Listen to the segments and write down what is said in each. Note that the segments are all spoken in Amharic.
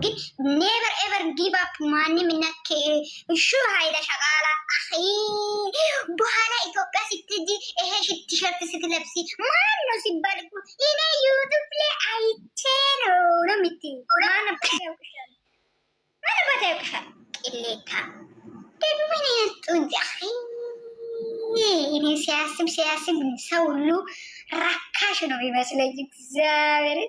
ግን ኔቨር ኤቨር ጊቭ አፕ ማንም ነክ እሹ ሀይለ ሸቃላ አኺ በኋላ ኢትዮጵያ ስትጂ ይሄ ቲሸርት ስትለብሲ ማን ነው ሲባል እኮ እኔ ዩቲዩብ ላይ አይቼ ነው የምትይ ማን በታውቅሻል ቅሌታ ደግሞ ምን ያጡት አኺ እኔ ሲያስብ ሰው ሁሉ ራካሽ ነው የሚመስለኝ። እግዚአብሔር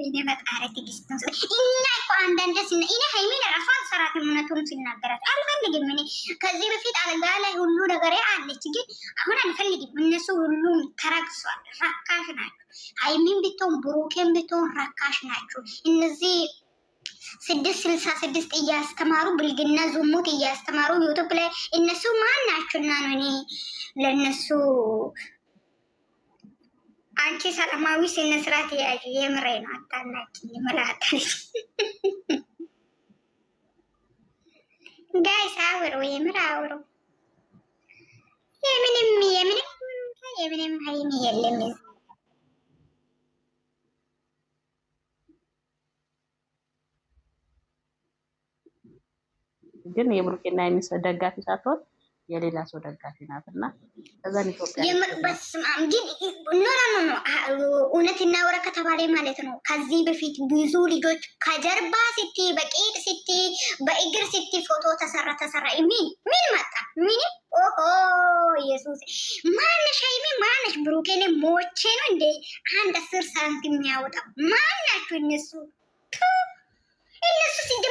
ይሄ ፈጣሪ ትግስት ነው። እና እኮ አንዳንድ እኔ ሃይሚን ራሷ ሰራት እውነቱን ሲናገራት አልፈልግም። እኔ ከዚህ በፊት አልጋ ላይ ሁሉ ነገር አለች፣ ግን አሁን አልፈልግም። እነሱ ሁሉም ተራክሷል፣ ራካሽ ናቸው። ሃይሚን ብትሆን ብሩኬን ብትሆን ራካሽ ናቸው። እነዚህ 666 እያስተማሩ ብልግና ዝሙት እያስተማሩ ዩቲዩብ ላይ እነሱ ማን ናቸውና ነው እኔ ለነሱ አንቺ ሰላማዊ ስነ ስርዓት ያዥ የምሬ ነው። አታናቂ መላጣሽ ጋይስ አውሩ የምር አውሩ። የምንም ሃይሚ የለም። ግን የብሩኬና የሚስ ደጋፊ ሳትሆን የሌላ ሰው ደጋፊ ናትና ከዛን ኢትዮጵያ የመቅበስማም ግን ኖ እውነትና ወረ ከተባለ ማለት ነው። ከዚህ በፊት ብዙ ልጆች ከጀርባ ሲቲ በቂጥ ሲቲ በእግር ሲቲ ፎቶ ተሰራ ምን መጣ ምን ኦሆ ኢየሱስ ማነሽ ሃይሚ ማነሽ ብሩኬኔ ሞቼ ነው እንዴ 10 ሳንቲም የሚያወጣ ማናችሁ እነሱ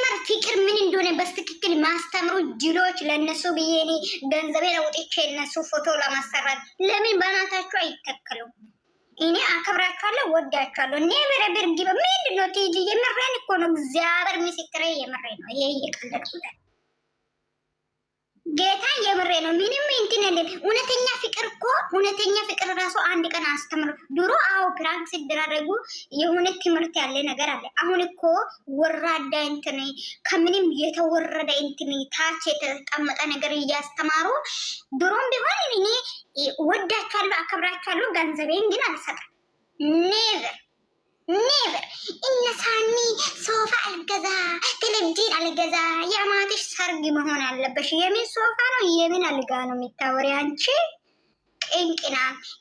ሲጀመር ፍቅር ምን እንደሆነ በስትክክል ማስተምሩ ጅሎች ለነሱ ብዬ እኔ ገንዘቤ ለውጥቼ እነሱ ፎቶ ለማሰራት ለምን በናታችሁ አይተከሉም? እኔ አከብራችኋለሁ፣ ወዳችኋለሁ። እኔ በረብር ግብ ምንድን ነው ትይጂ? የምሬን እኮ ነው። እግዚአብሔር ምስክሬ የምሬ ነው። ይሄ እየቀለድኩት ጌታ የምሬ ነው። ምንም እንትን የለም። እውነተኛ ፍቅር ራሱ አንድ ቀን አስተምሩ። ድሮ አዎ ፕራንክ ሲደራረጉ የሆነ ትምህርት ያለ ነገር አለ። አሁን እኮ ወራዳ እንትን ከምንም የተወረደ እንትን ታች የተቀመጠ ነገር እያስተማሩ ድሮም ቢሆን እኔ ወዳችኋለሁ፣ አከብራችኋለሁ። ገንዘቤን ግን አልሰጥም። ኔቨር እነሳኒ ሶፋ አልገዛ ቴሌቪዥን አልገዛ የአማትሽ ሰርግ መሆን አለበሽ። የምን ሶፋ ነው የምን አልጋ ነው የሚታወሪ አንቺ ቅንቅና?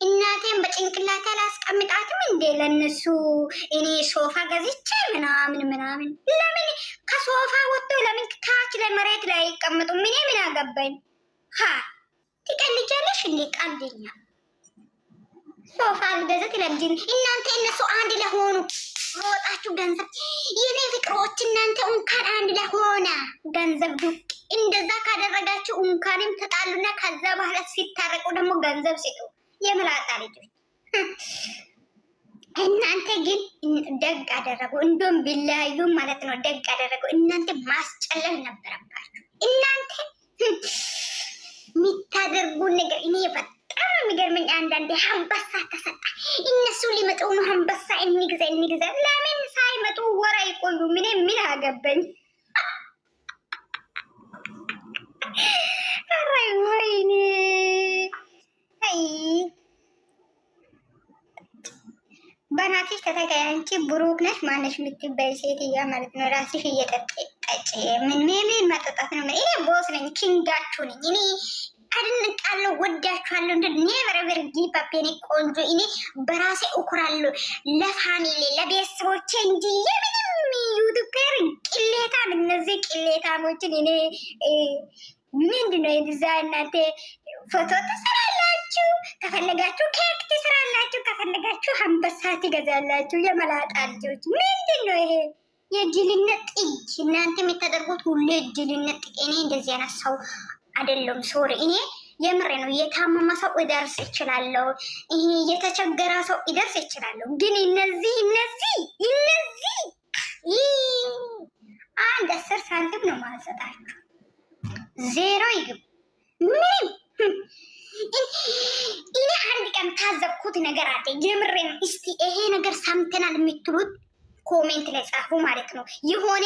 እናቴን በጭንቅላት አላስቀምጣትም እንዴ ለነሱ እኔ ሶፋ ገዝቼ ምናምን ለምን ከሶፋ ወጥቶ ለምን ታች ለመሬት ላይ ይቀመጡ? ምን አገባኝ? ትቀልጃለሽ እንዴ ቀልደኛ? ሶፋ አልገዛ ቴሌቪዥን እናንተ እነሱ አንድ ለሆኑ ሮጣችሁ ገንዘብ የኔ ፍቅሮች እናንተ እንኳን አንድ ለሆነ ገንዘብ ዱቅ እንደዛ ካደረጋችሁ እንኳንም ተጣሉና ከዛ በኋላ ሲታረቁ ደግሞ ገንዘብ ስጡ። የመላጣ ልጆች እናንተ ግን ደግ አደረጉ። እንደውም ቢለያዩ ማለት ነው ደግ አደረጉ። እናንተ ማስጨለል ነበረባችሁ። እናንተ የሚታደርጉ ነገር እኔ በጣም የሚገርመኝ አንዳንዴ አንበሳ ተሰጣ እነሱ ሊመጡ ነው። አንበሳ እንግዛ ለምን ሳይመጡ ወራ ይቆዩ? ምን አገባኝ? አይ ወይኔ አይ በናትሽ ተተካይ አንቺ ብሩክ ነሽ ማነሽ የምትባይ ሴትያ ማለት ነው። ራስሽ እየጠጠጠጭ ምን መጠጣት ነው? እኔ ቦስ ነኝ፣ ኪንጋችሁ ነኝ። እኔ አድንቃለሁ፣ ወዳችኋለሁ። እንደ ኔቨር ኤቨር ጊቭ አፕ። እኔ ቆንጆ እኔ በራሴ እኩራለሁ ለፋሚሊ ለቤተሰቦቼ እንጂ የምንም ዩቲዩበር ቅሌታም እነዚህ ቅሌታሞችን እኔ ምንድነው የዛ እናንተ ፎቶ ትሰራላችሁ፣ ከፈለጋችሁ ኬክ ትሰራላችሁ፣ ከፈለጋችሁ አንበሳ ትገዛላችሁ። የመላጣ ልጆች ምንድነው ይሄ የጅልነት ጥግ? እናንተ የምታደርጉት ሁሉ የጅልነት ጥግ። እኔ እንደዚህ አይነት ሰው አይደለም። ሶሪ እኔ የምሬ ነው። የታመመ ሰው ይደርስ ይችላለሁ፣ ይሄ የተቸገረ ሰው ይደርስ ይችላለሁ። ግን እነዚህ አንድ 10 ሳንቲም ነው ማሰጣችሁ። ዜሮ ይግብ ምንም። እኔ አንድ ቀን ታዘብኩት ነገር አለ። የምሬ ነው። እስቲ ይሄ ነገር ሰምተናል የምትሉት ኮሜንት ላይ ጻፉ ማለት ነው። የሆነ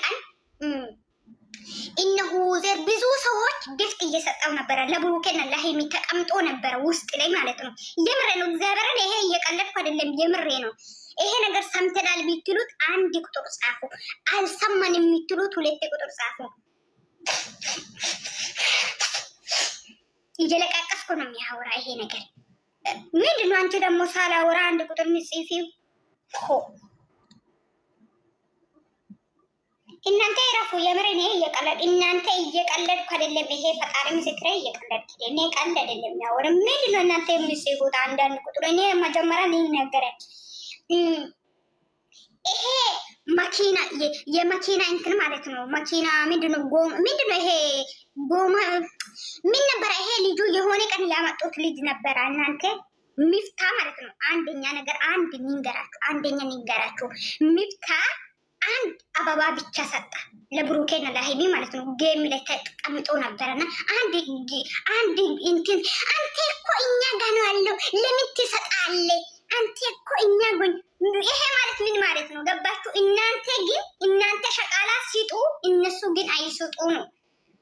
ቀን እነሆ ዘር ብዙ ሰዎች ጊፍት እየሰጠው ነበረ ለብሩኬና ለሃይሚ ተቀምጦ ነበረ ውስጥ ላይ ማለት ነው። የምሬ ነው። እግዚአብሔርን ይሄ እየቀለድኩ አይደለም፣ የምሬ ነው። ይሄ ነገር ሰምተናል የምትሉት አንድ ቁጥር ጻፉ። አልሰማን የምትሉት 2 ቁጥር ጻፉ። እየለቃቀስኩ ነው የሚያወራ ይሄ ነገር ምንድን ነው? አንቺ ደግሞ ሳላወራ አንድ ቁጥር ምጽፊው እናንተ ይራፉ። የምር እኔ እናንተ እየቀለድኩ አይደለም። ይሄ ፈጣሪ ምስክሬ እየቀለድኩ እኔ ቀልድ አይደለም ያወራ። ምንድን ነው እናንተ የምጽፉት አንዳንድ ቁጥር? እኔ መጀመሪያ ይነገራል ይሄ መኪና የመኪና እንትን ማለት ነው። መኪና ምንድነው? ምንድነው ይሄ ጎማ ምን ነበር? ይሄ ልጁ የሆነ ቀን ያመጡት ልጅ ነበር። እናንተ ሚፍታ ማለት ነው። አንደኛ ንገራችሁ ሚፍታ አንድ አበባ ብቻ ሰጣ ለብሩኬና ለሃይሚ ማለት ነው። ጌም ላይ ተቀምጦ ነበርና አንድ እንትን አንተ እኮ እኛ ጋር ነው ያለው ለምን ትሰጣለህ? አንተ እኮ እኛ ጎን ይሄ ማለት ምን ማለት ነው? ገባችሁ? እናንተ ሸቃላ ሲጡ እነሱ ግን አይሰጡ ነው።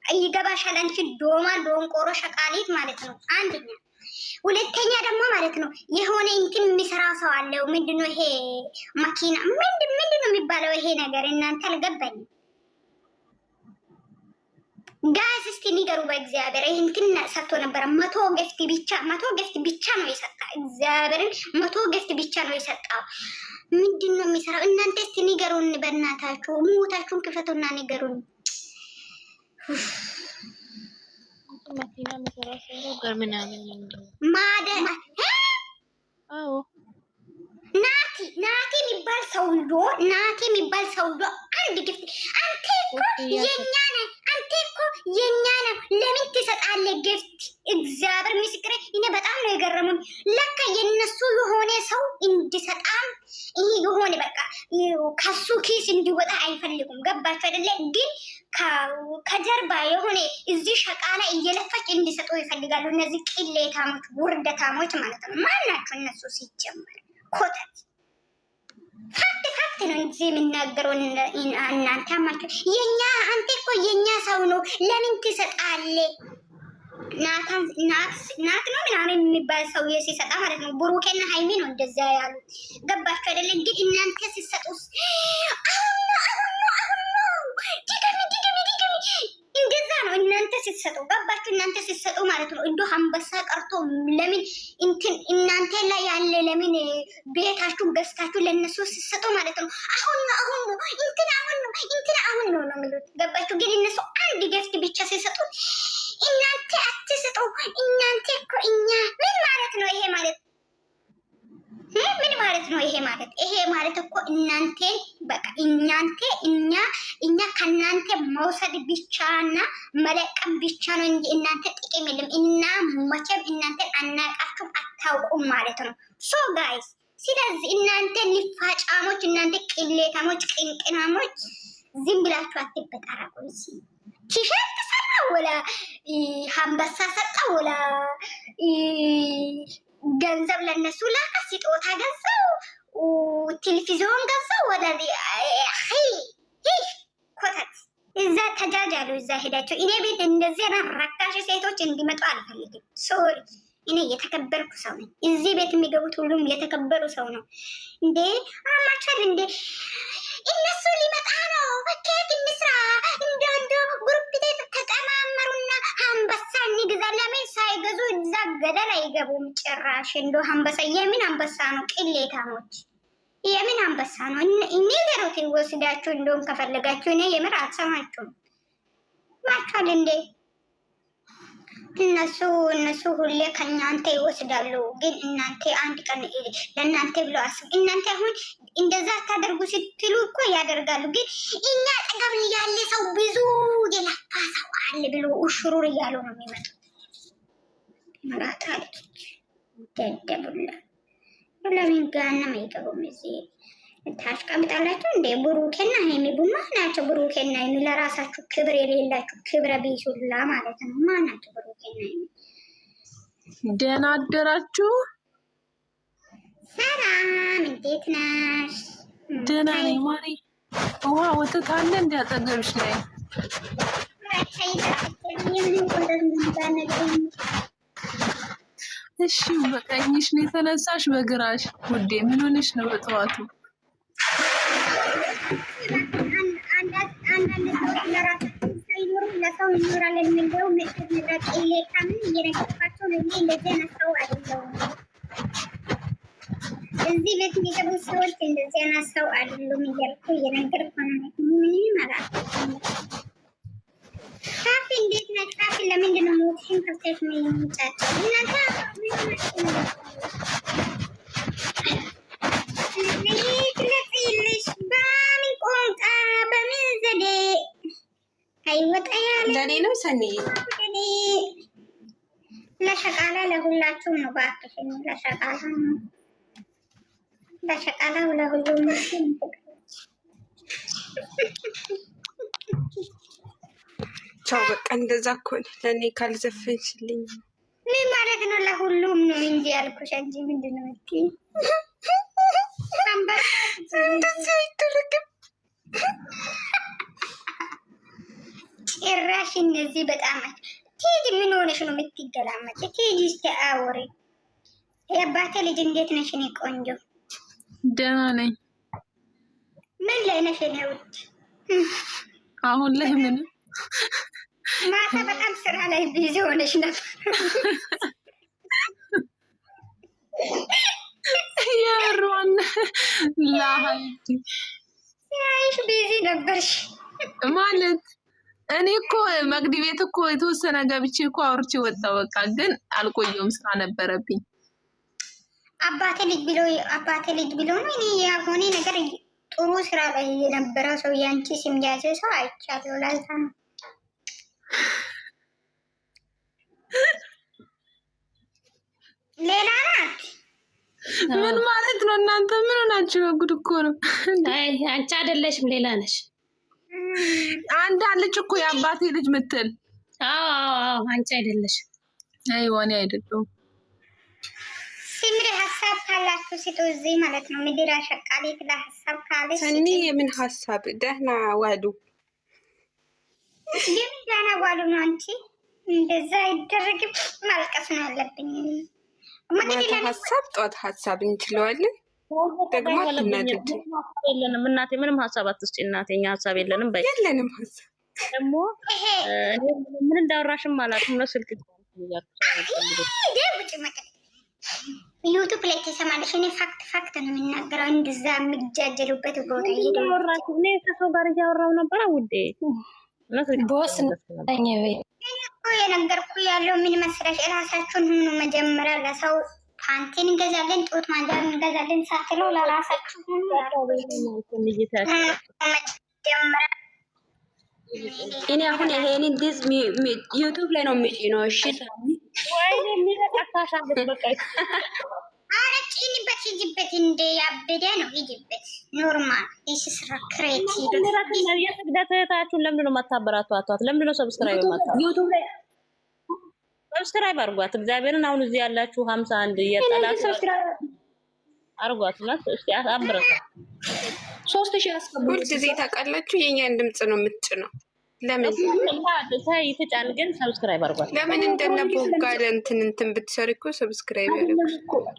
ይገባሻል? አንቺ ዶንቆሮ ሸቃሊት ማለት ነው። አንደኛ ሁለተኛ ደግሞ ማለት ነው የሆነ እንትን የሚሰራ ሰው አለው። ምንድነው ይሄ መኪና ምንድነው የሚባለው ይሄ ነገር? እናንተ አልገባኝም። ጋዝ እስቲ ንገሩ በእግዚአብሔር። ይሄ እንትን ሰጥቶ ነበረ 100 ገፍት ብቻ ነው የሰጣ። እግዚአብሔርን 100 ገፍት ብቻ ነው የሰጣው። ምንድነው የሚሰራው? እናንተ እስቲ ንገሩን በእናታችሁ። ሞታችሁን ክፈቱና ንገሩን። መኪና መሰራ ሰው ጋር ምናምን ማደማ አዎ ናቲ የሚባል ሰውዶ አንድ ግፍት አንተ እኮ የኛ ነው ለምን ትሰጣለህ ግፍት? እግዚአብሔር ምስክሬ እኔ በጣም ነው የገረመኝ። ለካ የነሱ የሆነ ሰው እንዲሰጣም ይሄ የሆነ በቃ ከሱ ኪስ እንዲወጣ አይፈልጉም። ገባችሁ አይደለ? ግን ከጀርባ የሆነ እዚህ ሸቃላ እየለፋች እንዲሰጡ ይፈልጋሉ። እነዚህ ቅሌታሞች ውርደታሞች ማለት ነው። ማናቸው እነሱ ሲጀመር ኮተት ፋክት ነው እንጂ የሚናገረው እናንተ አማችሁ አንተ እኮ የኛ ሰው ነው ለምን ትሰጣለህ? ናት ነው ምናምን የሚባል ሰው ሲሰጣ ማለት ነው። ብሩኬና ሃይሚ ነው እንደዛ ያሉት። ገባችሁ አይደለ? ግን እናንተ ሲሰጡስ እንደዛ ነው። እናንተ ስትሰጡ ገባችሁ? እናንተ ስትሰጡ ማለት ነው እንዶ አንበሳ ቀርቶ ለምን እናንተ ላይ ያለ ለምን ቤታችሁ ገዝታችሁ ለነሱ ስትሰጡ ማለት ነው። አሁን ነው ነው የሚሉት። ገባችሁ? ግን እነሱ አንድ ገፍት ብቻ ሲሰጡ እናንተ አትሰጡ። እናንተ እኮ እኛ ምን ማለት ነው ይሄ ማለት? ምን ማለት ነው ይሄ ማለት? ይሄ ማለት እኮ እናንተ በቃ እኛ ከእናንተ መውሰድ ብቻና መለቀም ብቻ ነው እንጂ እናንተ ጥቅም የለም። እና መቼም እናንተ አናቃችሁም አታውቁም ማለት ነው። ሶ ጋይስ ስለዚህ እናንተ ልፋጫሞች፣ እናንተ ቅሌታሞች፣ ቅንቅናሞች ዝም ብላችሁ አትበጣራቁ። ቲሸርት ሰራ ወላ አንበሳ ሰጣ ወላ ገንዘብ ለነሱ ላከ፣ ስጦታ ገዛው፣ ቴሌቪዥን ገዛው። ወላ ኮተት እዛ ተጃጃሉ። እዛ ሄዳቸው። እኔ ቤት እንደዚህ ረካሽ ሴቶች እንዲመጡ አልፈልግም። ሶሪ እኔ የተከበርኩ ሰው ነኝ። እዚህ ቤት የሚገቡት ሁሉም የተከበሩ ሰው ነው። እንዴ አማቻል እንዴ እነሱ ሊመጣ ነው። ኬክ እንስራ እንደ ግሩፕ ተጠማመሩና አንበሳ እንግዛ። ለምን ሳይገዙ እዛ ገደል አይገቡም ጭራሽ። እንደ አንበሳ የምን አንበሳ ነው? ቅሌታሞች የምን አንበሳ ነው? እኔ ገሮት ወስዳችሁ እንደውም ከፈለጋችሁ እኔ የምር አልሰማችሁም ማቻል እንዴ እነሱ ሁሌ ከእናንተ ይወስዳሉ። ግን እናንተ አንድ ቀን ለእናንተ ብሎ አስቡ። እናንተ አሁን እንደዛ አታደርጉ ስትሉ እኮ ያደርጋሉ። ግን እኛ አጠገብ ያለ ሰው ብዙ የለፋ ሰው አለ ብሎ ኡሽሩር እያሉ ነው የሚመጡ። መራታለች ደደቡላ ለምን ጋናም አይገቡም? እዚህ ታሽቀምጣላችሁ እንዴ? ብሩኬና ሃይሚ ቡማ ናቸው። ብሩኬና ሃይሚ ለራሳችሁ ክብር የሌላችሁ ክብረ ቢሱላ ማለት ነው። ማናቸው ብሩኬና ሃይሚ? ደህና አደራችሁ። ሰላም፣ እንዴት ነሽ? ደህና ነኝ ማሪ። ውሃ ወተት አለ እንደ አጠገብሽ ላይ እሺ በቀኝሽ ነው የተነሳሽ በግራሽ ውዴ ምን ሆነሽ ነው በጠዋቱ? አንዳንድ ሰዎች ለራሳቸው ሳይኖሩ ለሰው ይኖራል የሚለው ምክንያት ከምን እየነገርኳቸው ነው። እንደዚህ አይነት ሰው አይደለሁም። እዚህ ቤት የሚገቡት ሰዎች እንደዚህ አይነት ሰው አይደሉም እያልኩ እየነገርኩ ነው። ምንም አላውቅም። ካፌ እንዴት ነህ? ካፌ ለምንድን ነው ሞትሽን ከፍተሽ የሚጫጫው? እናንተ ትለጽልሽ በምን ቋንቋ በምን ዘዴ አይወጣ ያለ ለኔ ነው ሰኒ ለሸቃላ ለሁላችሁም ነው። እባክሽን ለሸቃላ ነው ለሸቃላው ለሁሉም ቻው በቃ እንደዛ እኮ ነው። ለእኔ ካልዘፈንሽልኝ ምን ማለት ነው? ለሁሉም ነው እንጂ ያልኩሽ እንጂ ምንድን ነው የምትይኝ? እንደዚህ አይደረግም ጭራሽ እነዚህ በጣም ቴዲ ምን ሆነሽ ነው የምትገላመጭ? ቴዲ እስኪ አውሪ። የአባቴ ልጅ እንዴት ነሽ? እኔ ቆንጆ ደህና ነኝ። ምን ላይ ነሽ? እኔ ውድ አሁን ላይ ምን ማታ በጣም ስራ ላይ ቢዚ ሆነሽ ነበር። ያሯን ላሃይቲ ያይሽ ቢዚ ነበርሽ ማለት እኔ እኮ መግዲ ቤት እኮ የተወሰነ ገብቼ እኮ አውርቼ ወጣሁ። በቃ ግን አልቆየሁም፣ ስራ ነበረብኝ። አባቴ ልጅ ብሎ ነው። እኔ ያሆነ ነገር ጥሩ ስራ ላይ የነበረው ሰው ያንቺ ስም ያዘ ሰው አይቻለሁ። ላልታ ነው ሌላ ናት። ምን ማለት ነው? እናንተ ምን ሆናችሁ ነው? ጉድ እኮ ነው። አይ አንቺ አይደለሽም ሌላ ነሽ። አንድ አለች እኮ የአባቴ ልጅ ምትል። አዎ አንቺ አይደለሽም። አይ ወኔ አይደለም። ሲምሪ ሀሳብ ካላችሁ ሲጡ እዚህ ማለት ነው። ምድር አሸቃሊት ለሀሳብ ካለች ሰኒ የምን ሀሳብ? ደህና ዋሉ። የምን ደህና ዋሉ ነው? አንቺ እንደዛ አይደረግም። ማልቀስ ነው ያለብኝ። ማታ ሀሳብ ጠዋት ሀሳብ እንችለዋለን። ደግሞ አትናደድ። የለንም እናቴ፣ ምንም ሀሳብ አትስጪ እናቴ። እኛ ሀሳብ የለንም በይ። የለንም ሀሳብ ደግሞ ምን እንዳወራሽም አላውቅም ነው ስልክ ዩቱብ ላይ ተሰማለሽ። እኔ ፋክት ነው የምናገረው። እንደዛ የሚጃጀሉበት ቦታ እያወራሽ እኔ ከሰው ጋር እያወራው ነበረ ውዴ። ቦስ ነኝ ወይ የነገርኩ ያለው ምን መሰለሽ፣ እራሳችሁን ሁኑ መጀመሪያ። ለሰው ፓንቲን እንገዛለን፣ ጡት ማንጃር እንገዛለን ሳትለው ለራሳችሁ ሁኑ መጀመሪያ። እኔ አሁን ይሄንን ዲዝ ዩቱብ ላይ ነው የሚጭነው። እሺ ወይ የሚለቃታሽ በቃ ጭንበት ሂጅበት። እንደ ያበደ ነው ሂጅበት። ኖርማል ይህ ስራ ክሬት የስግደት እህታችሁን ለምንድን ነው የማታበራቷት? ለምንድን ነው ሰብስክራይብ ዩቱብ ላይ ሰብስክራይብ አርጓት? እግዚአብሔርን አሁን እዚህ ያላችሁ 51 የጠላት አርጓት ማለት እስቲ አብረታ 3000 አስገቡ። ሁልጊዜ ታውቃላችሁ የኛን ድምጽ ነው የምትጭነው። ለምን ይተጫን ግን ሰብስክራይብ አርጓት። ለምን እንደነቦጋለ እንትን ብትሰሪ እኮ ሰብስክራይብ ያደርጋል።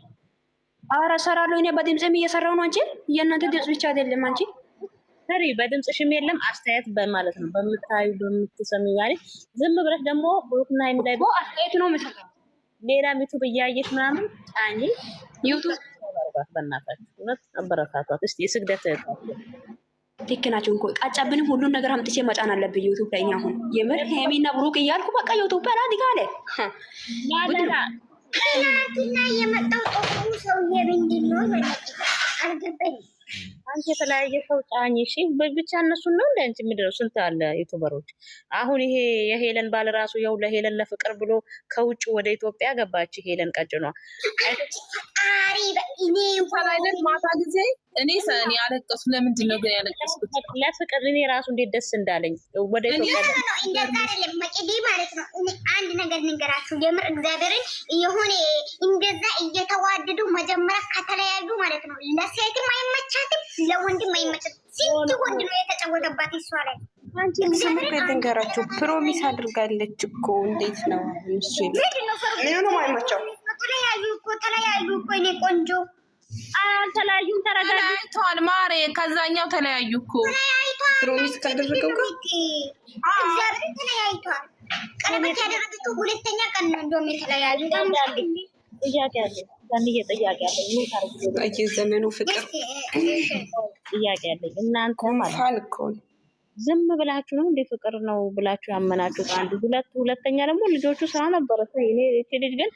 ኧረ እሰራለሁ እኔ በድምጽም እየሰራሁ ነው እንጂ የእናንተ ድምጽ ብቻ አይደለም። አንቺ ሰሪ በድምጽሽም የለም አስተያየት በማለት ነው በምታዩ በምትሰሚ ያኔ ዝም ብለሽ ደግሞ ብሩክና የሚላይ አስተያየት ነው የምሰራው። ሌላ ዩቲዩብ እያየሽ ምናምን ጫኒ ዩቲዩብ አርጓት። በእናታችሁ እውነት አበረታቷት እስቲ። የስግደት ልክ ናቸው እኮ ቃጫብንም ሁሉን ነገር አምጥቼ መጫን አለብኝ ዩቲዩብ ላይ። አሁን የምር ሄሚና ብሩክ እያልኩ በቃ ዩቲዩብ ላይ አድጋለ እና የመጣው ጥሩ ሰውዬ ምንድን ነው አልገባኝም። አንቺ የተለያየ ሰው ጫኝ እሺ። ብቻ እነሱን ነው እንደ አንቺ ምንድነው? ስንት አለ ዩቲዩበሮች። አሁን ይሄ የሄለን ባለ ራሱ ያው ለሄለን ለፍቅር ብሎ ከውጭ ወደ ኢትዮጵያ ገባች። ሄለን ቀጭኗ ፈጣሪ በእኔ ወላይነት ማታ ጊዜ እኔ ሰኔ አለቀሱ። ለምንድን ነው ግን ያለቀስኩት? ለፍቅር እኔ ራሱ እንዴት ደስ እንዳለኝ ወደ ኢትዮጵያ ነው። እንደዛ አይደለም መቅዲ ማለት ነው። እኔ አንድ ነገር ንገራችሁ፣ የምር እግዚአብሔርን የሆነ እንደዛ እየተዋደዱ መጀመሪያ ከተለያዩ ማለት ነው ለሴትም አይመቻትም ለወንድም አይመቻትም። ስንት ወንድ ነው የተጫወተባት እሷ ላይ። አንቺ ስምክ ተንገራችሁ ፕሮሚስ አድርጋለች እኮ። እንዴት ነው እሱ ምን ነው ማይመቸው? ተለያዩ እኮ እኔ ቆንጆ አልተለያዩም። ተለያይተዋል ማሬ። ከዛኛው ተለያዩ እኮ ፕሮሚስ ካደረገው ጋር እግዚአብሔር ተለያይቷል። ቀለበት ያደረገችው ሁለተኛ ቀን ነው እንደውም የተለያዩ። ጥያቄ አለ ዘንዬ፣ ጥያቄ አለኝ። ምን ታርጉ? በየዘመኑ ፍቅር ጥያቄ አለኝ። እናንተ ማለት እኮ ዝም ብላችሁ ነው እንዴ ፍቅር ነው ብላችሁ ያመናችሁ? አንዱ ሁለተኛ ደግሞ ልጆቹ ስራ ነበረ። እኔ እቺ ልጅ ግን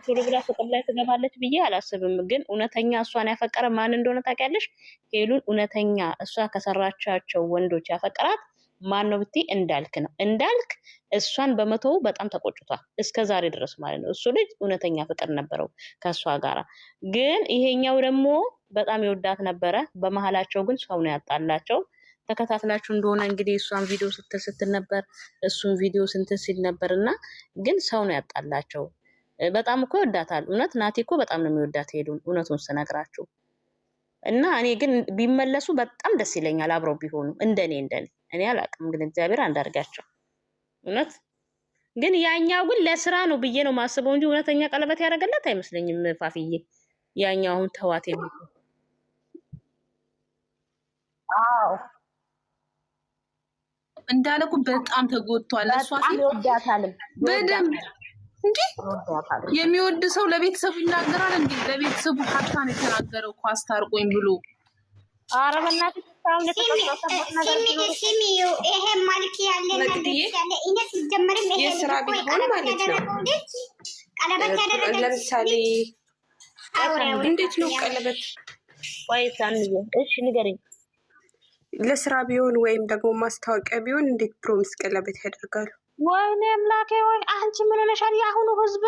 ቶሎ ብላ ፍቅር ላይ ትገባለች ብዬ አላስብም። ግን እውነተኛ እሷን ያፈቀረ ማን እንደሆነ ታውቂያለሽ? ሄሉን እውነተኛ እሷ ከሰራቻቸው ወንዶች ያፈቀራት ማን ነው ብትይ እንዳልክ ነው። እንዳልክ እሷን በመተው በጣም ተቆጭቷል እስከ ዛሬ ድረስ ማለት ነው። እሱ ልጅ እውነተኛ ፍቅር ነበረው ከእሷ ጋራ። ግን ይሄኛው ደግሞ በጣም ይወዳት ነበረ። በመሀላቸው ግን ሰው ነው ያጣላቸው። ተከታትላችሁ እንደሆነ እንግዲህ እሷን ቪዲዮ ስትል ነበር፣ እሱን ቪዲዮ ስንትን ሲል ነበር። እና ግን ሰው ነው ያጣላቸው። በጣም እኮ ይወዳታል። እውነት ናቲ እኮ በጣም ነው የሚወዳት ሄዱን፣ እውነቱን ስነግራችሁ። እና እኔ ግን ቢመለሱ በጣም ደስ ይለኛል፣ አብረው ቢሆኑ። እንደኔ እኔ አላውቅም፣ ግን እግዚአብሔር አንዳርጋቸው። እውነት ግን ያኛው ግን ለስራ ነው ብዬ ነው ማስበው እንጂ እውነተኛ ቀለበት ያደረገላት አይመስለኝም። ፋፍዬ ያኛው አሁን ተዋት የሚሉ እንዳለኩ በጣም ተጎድቷል። እሷ ይወዳታል በደንብ እንጂ የሚወድ ሰው ለቤተሰቡ ይናገራል እንዴ? ለቤተሰቡ ሀብታን የተናገረው እኮ አስታርቆኝ ብሎ። ኧረ በእናትሽ ይሄ መልክ ያለ እኔ ሲጀመርም ይሄ የስራ ቢሆን ማለት ነው። ቀለበት ያደረገ ለምሳሌ እንዴት ነው ቀለበት? ወይ ሳንዬ እሺ ንገሪኝ። ለስራ ቢሆን ወይም ደግሞ ማስታወቂያ ቢሆን እንዴት ፕሮሚስ ቀለበት ያደርጋሉ? ወይኔ አምላኬ፣ ወይ አንቺ ምን ሆነሻል? የአሁኑ ህዝብ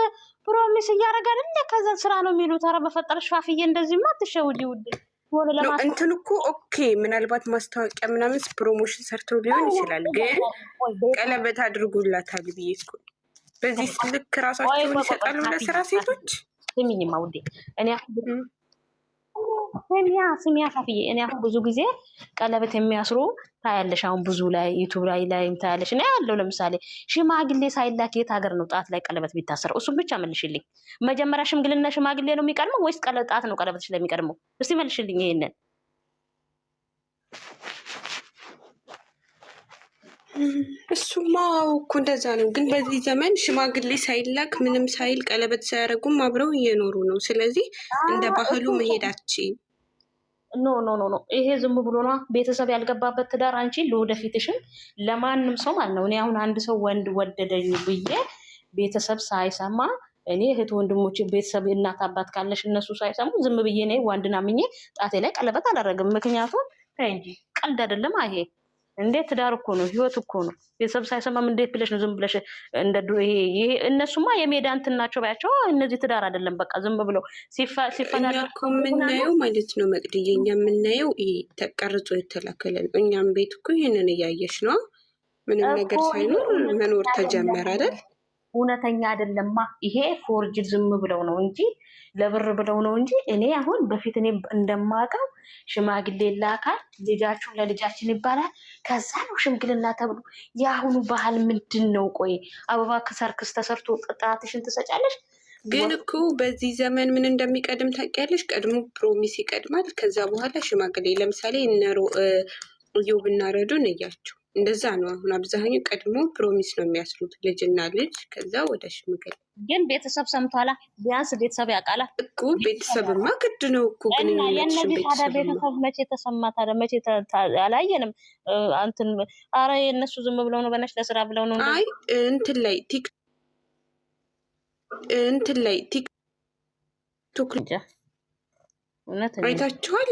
ፕሮሚስ እያደረገ አይደል? ከዛ ስራ ነው የሚሉት። ኧረ በፈጠረሽ ፋፍዬ እንደዚህማ አትሸውጂ ውድ። እንትን እኮ ኦኬ፣ ምናልባት ማስታወቂያ ምናምን ፕሮሞሽን ሰርተው ሊሆን ይችላል። ግን ቀለበት አድርጉላታል ብዬ እኮ በዚህ ልክ ራሳቸውን ይሰጣሉ ለስራ ሴቶች። ስሚኝማ ውዴ፣ እኔ ስሚያ ፋፍዬ፣ እኔ አሁን ብዙ ጊዜ ቀለበት የሚያስሩ ታያለሽ። አሁን ብዙ ላይ ዩቱብ ላይ ታያለሽ። እና ያለው ለምሳሌ ሽማግሌ ሳይላክ የት ሀገር ነው ጣት ላይ ቀለበት ቢታሰረው? እሱም ብቻ መልሽልኝ። መጀመሪያ ሽምግልና ሽማግሌ ነው የሚቀድመው ወይስ ጣት ነው ቀለበትሽ ላይ የሚቀድመው? እስቲ መልሽልኝ ይሄንን። እሱማ እኮ እንደዛ ነው። ግን በዚህ ዘመን ሽማግሌ ሳይላክ ምንም ሳይል ቀለበት ሳያደርጉም አብረው እየኖሩ ነው። ስለዚህ እንደ ባህሉ መሄዳችን ኖ ይሄ ዝም ብሎ ነው ቤተሰብ ያልገባበት ትዳር። አንቺ ለወደፊትሽም ለማንም ሰው ማለት ነው። እኔ አሁን አንድ ሰው ወንድ ወደደኝ ብዬ ቤተሰብ ሳይሰማ እኔ እህት ወንድሞች ቤተሰብ እናት አባት ካለሽ እነሱ ሳይሰሙ ዝም ብዬ እኔ ወንድና ምኜ ጣቴ ላይ ቀለበት አላደረግም። ምክንያቱም እንጂ ቀልድ አይደለም ይሄ። እንዴት ትዳር እኮ ነው፣ ህይወት እኮ ነው። ቤተሰብ ሳይሰማም እንዴት ብለሽ ነው ዝም ብለሽ እንደ ይሄ እነሱማ የሜዳ እንትን ናቸው ባያቸው። እነዚህ ትዳር አይደለም። በቃ ዝም ብለው እኛ እኮ የምናየው ማለት ነው መቅድዬ፣ እኛ የምናየው ተቀርጾ የተላከለ ነው። እኛም ቤት እኮ ይህንን እያየሽ ነው። ምንም ነገር ሳይኖር መኖር ተጀመረ አይደል? እውነተኛ አይደለማ ይሄ። ፎርጅድ ዝም ብለው ነው እንጂ ለብር ብለው ነው እንጂ። እኔ አሁን በፊት እኔ እንደማውቀው ሽማግሌ ላካል፣ ልጃችሁ ለልጃችን ይባላል። ከዛ ነው ሽምግልና ተብሎ። የአሁኑ ባህል ምንድን ነው? ቆይ አበባ ከሰርክስ ተሰርቶ ጣትሽን ትሰጫለሽ። ግን እኮ በዚህ ዘመን ምን እንደሚቀድም ታውቂያለሽ? ቀድሞ ፕሮሚስ ይቀድማል። ከዛ በኋላ ሽማግሌ። ለምሳሌ እነሮ እዮብና ረዱን እያቸው እንደዛ ነው። አሁን አብዛኛው ቀድሞ ፕሮሚስ ነው የሚያስሩት ልጅና ልጅ፣ ከዛ ወደ ሽምግልና። ግን ቤተሰብ ሰምቷላ? ቢያንስ ቤተሰብ ያውቃላ እኮ። ቤተሰብማ ግድ ነው እኮ። ግን የእነዚህ ታዲያ ቤተሰብ መቼ ተሰማ? ታዲያ መቼ አላየንም? እንትን አረ የእነሱ ዝም ብለው ነው በነሽ ለስራ ብለው ነው። አይ እንትን ላይ ቲክቶክ አይታችኋል?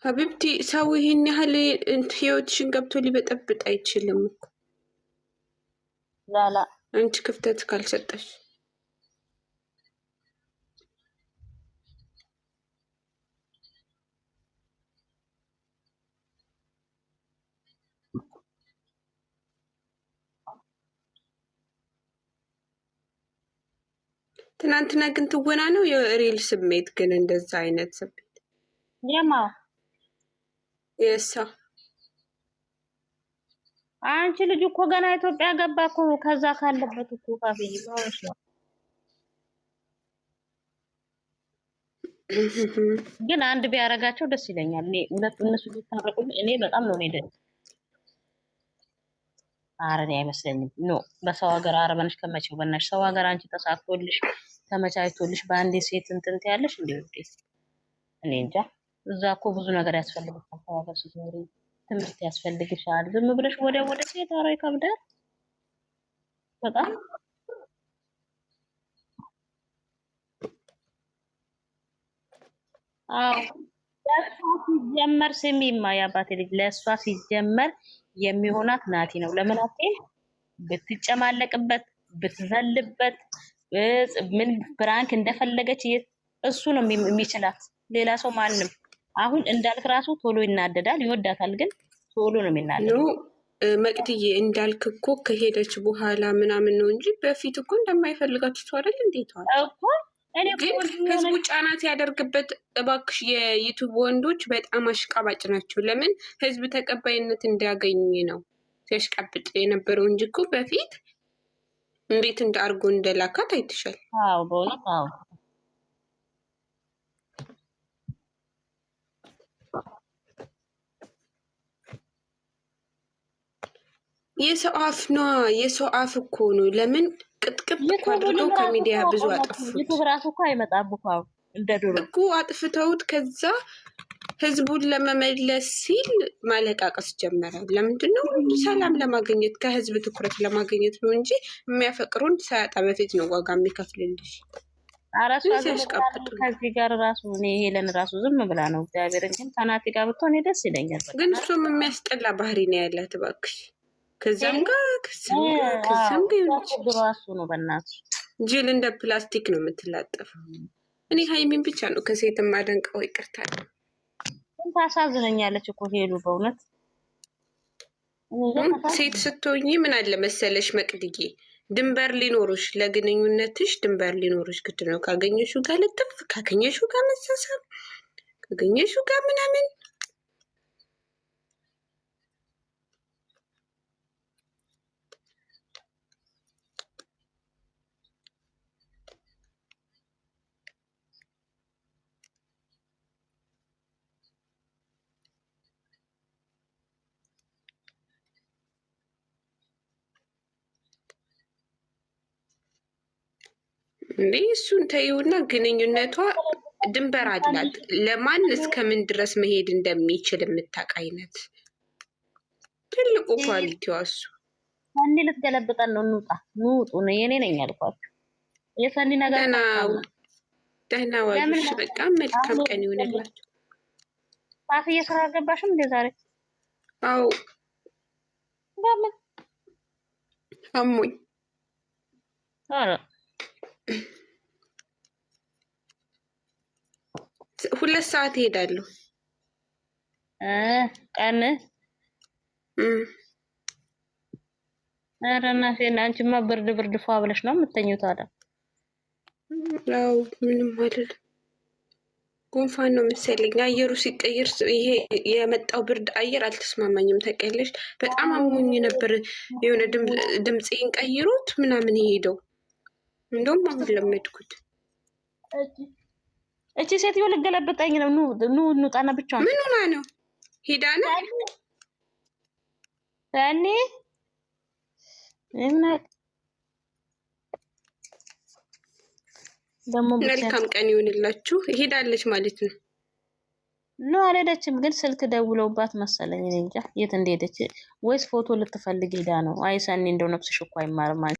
ሀቢብቲ ሰው ይሄን ያህል ህይወትሽን ገብቶ ሊበጠብጥ አይችልም እኮ ላላ አንቺ ክፍተት ካልሰጠሽ። ትናንትና ግን ትወና ነው የሪል ስሜት ግን እንደዛ አይነት ስሜት የማ የሳ አንቺ ልጅ እኮ ገና ኢትዮጵያ ገባ እኮ ከዛ ካለበት እኮ ካፌ ሆነሽ ነው። ግን አንድ ቢያረጋቸው ደስ ይለኛል። እኔ ሁለት እነሱ ቢታረቁ እኔ በጣም ነው ሄደ። አረኔ አይመስለኝም። ኖ በሰው ሀገር አረበንሽ ከመቼው በእናትሽ ሰው ሀገር አንቺ ተሳክቶልሽ ተመቻችቶልሽ በአንዴ ሴት እንትን ያለሽ እንዴ? እኔ እንጃ። እዛ እኮ ብዙ ነገር ያስፈልግሻል። ሰው ሀገር ስትኖሪ ትምህርት ያስፈልግሻል። ዝም ብለሽ ወደ ሴት አረ ይከብዳል በጣም። አዎ ለእሷ ሲጀመር ስሚማ የአባቴ ልጅ ለእሷ ሲጀመር የሚሆናት ናቲ ነው። ለምን አትይም? ብትጨማለቅበት ብትዘልበት ምን ብራንክ እንደፈለገች እሱ ነው የሚችላት፣ ሌላ ሰው ማንም። አሁን እንዳልክ ራሱ ቶሎ ይናደዳል፣ ይወዳታል፣ ግን ቶሎ ነው የሚናደደው። መቅድዬ እንዳልክ እኮ ከሄደች በኋላ ምናምን ነው እንጂ በፊት እኮ እንደማይፈልጋት ሰው አይደል? እንዴት ዋል እኮ ግን ህዝቡ ጫና ሲያደርግበት፣ እባክሽ የዩቱብ ወንዶች በጣም አሽቃባጭ ናቸው። ለምን ህዝብ ተቀባይነት እንዲያገኝ ነው ሲያሽቃብጥ የነበረው እንጂ እኮ በፊት እንዴት አድርጎ እንደላካት አይተሻል። አዎ በእውነት አዎ። የሰው አፍ ነዋ፣ የሰው አፍ እኮ ነው። ለምን ቅጥቅጥ እኮ አድርገው ከሚዲያ ብዙ አጠፉት። ዩቱብ ራሱ እኮ አይመጣም እኮ እንደ ድሮ እኮ አጥፍተውት፣ ከዛ ህዝቡን ለመመለስ ሲል ማለቃቀስ ጀመረ። ለምንድን ነው? ሰላም ለማግኘት ከህዝብ ትኩረት ለማግኘት ነው እንጂ የሚያፈቅሩን ሳያጣ በፊት ነው ዋጋ የሚከፍልልሽ። ከዚህ ጋር ራሱ እኔ ሄለን ራሱ ዝም ብላ ነው። እግዚአብሔርን ግን ከናቲ ጋር ብትሆን ደስ ይለኛል። ግን እሱም የሚያስጠላ ባህሪ ነው ያላት እባክሽ። ከዛም ጋር ከዛም ጋር እሱ ነው በእናቱ ጅል እንደ ፕላስቲክ ነው የምትላጠፈው። እኔ ሀይሚን ብቻ ነው ከሴት የማደንቀው። ይቅርታ ታሳዝነኛለች እኮ ሄሉ በእውነት። ሴት ስትሆኚ ምን አለ መሰለሽ መቅድዬ፣ ድንበር ሊኖሩሽ፣ ለግንኙነትሽ ድንበር ሊኖሩሽ ግድ ነው። ካገኘሽው ጋር ልጥፍ፣ ካገኘሽው ጋር መሳሳብ፣ ካገኘሽው ጋር ምናምን እንዴ እሱን ተይውና፣ ግንኙነቷ ድንበር አላት። ለማን እስከምን ድረስ መሄድ እንደሚችል የምታውቅ አይነት ትልቁ ኳሊቲዋ እሱ። ሰኒ ልትገለብጠን ነው። እንውጣ ንውጡ ነው የኔ ነኝ ያልኳችሁ። የሰኒ ነገር ደህና ዋሉሽ። በቃ መልካም ቀን ይሆንላችሁ። ጣፍ እየስራ አልገባሽም እንዴ ዛሬ? አዎ ለምን አሞኝ። አረ 2 ሰዓት እሄዳለሁ ቀን። ኧረ እናቴ አንቺማ ብርድ ፏ ብለሽ ነው የምተኙት ታዲያ? ያው ምንም አይደል፣ ጉንፋን ነው መሰለኝ። አየሩ ሲቀየር ይሄ የመጣው ብርድ አየር አልተስማማኝም። ታውቂያለሽ፣ በጣም አሞኝ ነበር። የሆነ ድምፄን ቀይሮት ምናምን የሄደው እንደውም አሁን ለመድኩት። እቺ ሴትዮ ልገለብጠኝ ነው። ኑ እንውጣና ብቻዋን። ምን ሆና ነው? ሄዳ ነው ያኔ እና ደግሞ መልካም ቀን ይሆንላችሁ። ሄዳለች ማለት ነው? ኖ አልሄደችም፣ ግን ስልክ ደውለውባት መሰለኝ። እኔ እንጃ የት እንደሄደች። ወይስ ፎቶ ልትፈልግ ሄዳ ነው? አይ ሰኒ እንደው ነፍስሽ እኮ አይማርም።